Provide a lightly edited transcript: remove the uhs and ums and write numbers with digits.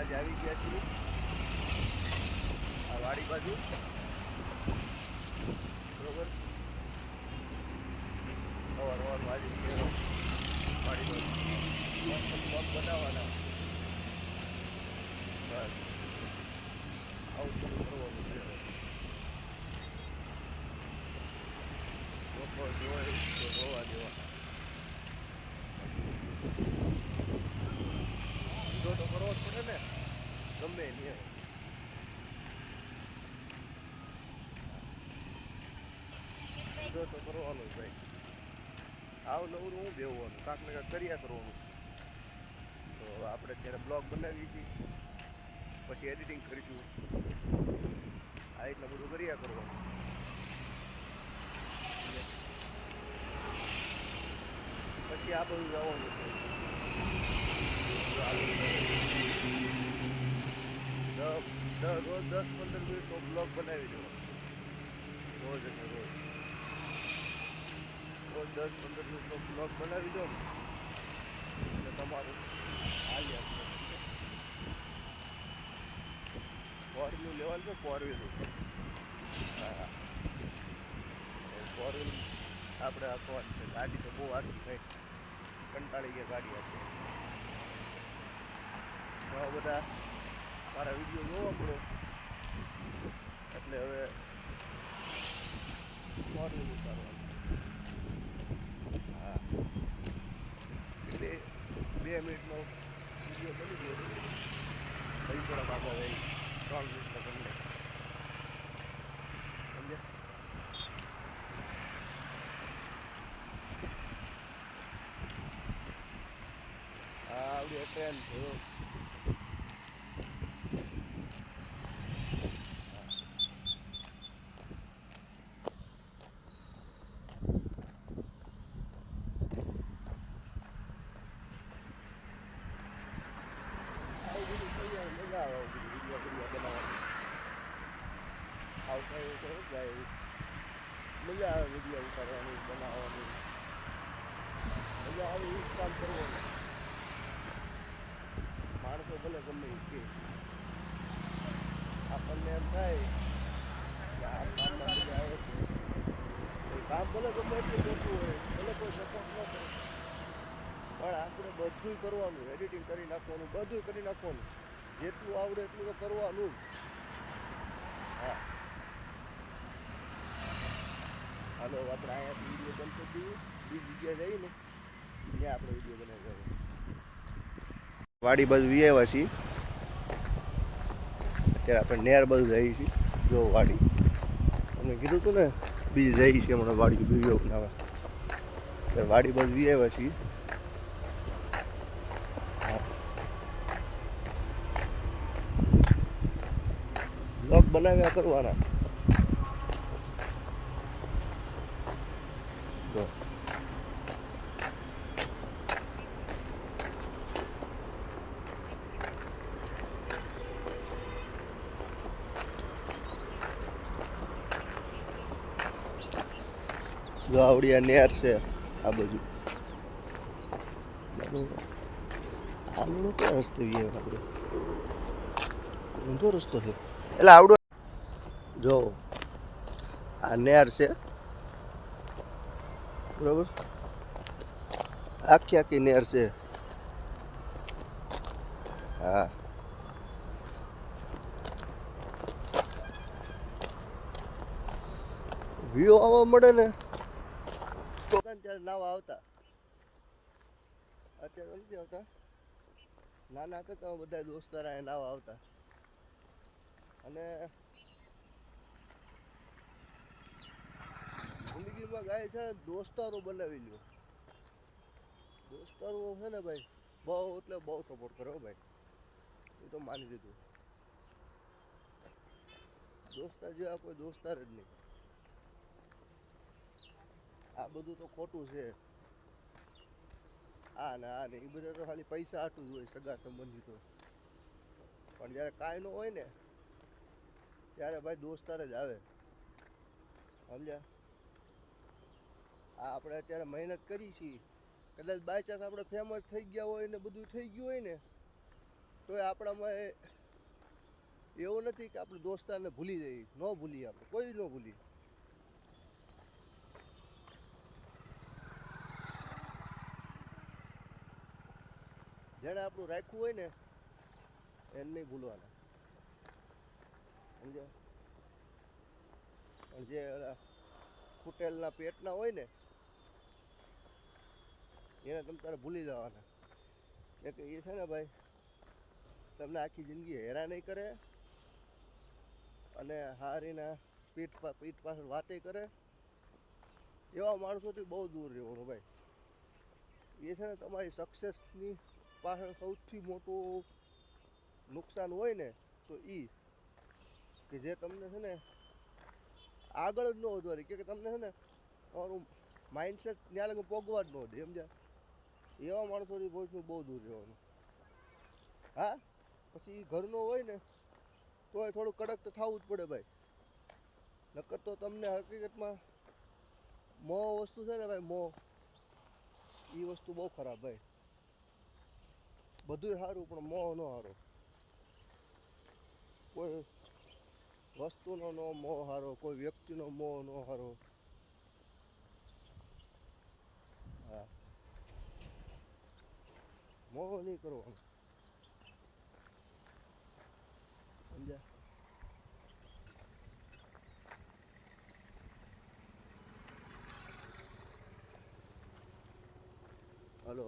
આજે આવી ગયા છીએ આ વાડી બાજુ, બરોબર. સવારમાં આજે વાડી બાજુ મસ્ત પગ બનાવવાના, બસ આવું બધું કરવાનું છે. લોકો જોઈ તો જોવા દેવા, ધંધો તો કરવો જ પડે ને, ગમે નહીં. ધંધો તો કરવાનો જ ભાઈ. આવ નવરું હું બેહવાનું, કાંક ને કાંક કર્યા કરવાનું. તો આપણે અત્યારે બ્લોગ બનાવીએ છીએ, પછી એડિટિંગ કરીશું, આ રીતના બધું કર્યા કરવાનું. પછી આ બધું જવાનું છે. રોજ 10-15 મિનિટનો બ્લોગ બનાવી દેવાનો, રોજ એટલે રોજ 10-15 મિનિટનો બ્લોગ બનાવી દો ને એટલે તમારું હાલ્યા. 4 વ્હીલ લેવાનું છે, 4 વ્હીલ. હા, 4 વ્હીલ આપણે હાંકવાની છે. ગાડી તો બહુ હાંકી ભાઈ, કંટાળી ગયા ગાડી હાંકી. તો બધા મારા વિડીયો જોવા મળો એટલે હવે 4 વ્હીલ ઉતારવાનું. હા, એટલે 2 મિનિટનો વિડીયો બની ગયો. પછી થોડાક આગળ રહી 3 મિનિટનો કરી લે, સમજે. હા, આવડી ટ્રેન છે. મજા આવે આવું બધું વિડીયો બનાવવાની. આવું કઈ એવું જાય એવું મજા આવે વિડીયો ઉતારવાની, બનાવવાની મજા આવે. એવું જ કામ કરવાનું. માણસો ભલે ગમે એ કે, આપણને એમ થાય કે આ કામમાં મજા આવે છે. એ કામ ભલે ગમે એટલું મોટું હોય, ભલે કોઈ સપોર્ટ ન કરે, પણ આપણે બધું કરવાનું. એડિટિંગ કરી નાખવાનું, બધું કરી નાખવાનું. જેટલું આવડે એટલું તો કરવાનું જ. હા, હાલો આપણે અહીંયાથી વિડીયો બંધ કરી દઈએ, બીજી જગ્યાએ જઈએ ને ત્યાં આપણે વિડીયો બનાવી દઈએ. વાડી બાજુ આવ્યા છીએ, અત્યારે આપણે નેર બાજુ જઈએ છીએ. જો વાડી અમે કીધું હતું ને, બીજી જઈએ છીએ હમણાં વાડી વિડીયો બનાવવા. અત્યારે વાડી બાજુ આવ્યા છીએ. બ્લોગ બનાવ્યા કરવાના. જો જો આવડી આ નેર છે આ બાજુ. આનો ક્યાં રસ્તો આપણે ઊંધો રસ્તો છે એટલે આવડો. જો આ નેર છે, બરોબર. આખી નેર છે. હા, વ્યૂ આવવા મળે ને તો ત્યારે નાવા આવતા. અત્યારે નથી આવતા. નાના કરતા બધા દોસ્તારા નાવા આવતા. અને જિંદગીમાં ગાય છે દોસ્તારો બનાવી લ્યો. દોસ્તારો છે ને ભાઈ, બહુ એટલે બહુ સપોર્ટ કરે હો ભાઈ. એ તો માની લીધું. દોસ્તાર જેવા કોઈ દોસ્તાર જ નહીં. આ બધું તો ખોટું છે. હા ને હા ને એ બધા તો ખાલી પૈસા હાટું જ હોય, સગા સંબંધી તો. પણ જ્યારે કાંઈ ન હોય ને ત્યારે ભાઈ દોસ્તાર જ આવે, સમજ્યા. આ આપણે અત્યારે મહેનત કરી છીએ, કદાચ બાય ચાન્સ આપણે ફેમસ થઈ ગયા હોય ને બધું થઈ ગયું હોય ને તોય આપણામાં એવું નથી કે આપણે દોસ્તારને ભૂલી જઈએ, ન ભૂલીએ, આપણે કોઈ ન ભૂલીએ. જેણે આપણું રાખ્યું હોય ને એને નહીં ભૂલવાના, સમજ્યા? પણ જે ખૂટેલના પેટના હોય ને એને તમે તારે ભૂલી જવાના. કે એ છે ને ભાઈ તમને આખી જિંદગી હેરાન નહીં કરે અને હારીના પીઠ પાછળ વાતે કરે. એવા માણસોથી બહુ દૂર રહેવાનું ભાઈ. એ છે ને તમારી સક્સેસની પાછળ સૌથી મોટું નુકસાન હોય ને તો એ કે જે તમને છે ને આગળ જ ન વધવા દે, કે તમને છે ને તમારું માઇન્ડસેટ ત્યાં લગી પોગવા જ ન દે, સમજ્યા? એવા માણસોથી બહુ દૂર રહેવાનું. હા, પછી ઘરનો હોય ને તોય થોડું કડક તો થવું જ પડે ભાઈ. નકર તો તમને હકીકતમાં મોહ વસ્તુ છે ને ભાઈ, મોહ એ વસ્તુ બહુ ખરાબ ભાઈ. બધુંય સારું પણ મોહ ન સારો. કોઈ વસ્તુનો નો મોહ સારો, કોઈ વ્યક્તિનો મોહ ન સારો. હા, મોહ નહીં કરવાનો, સમજ્યા? હલો,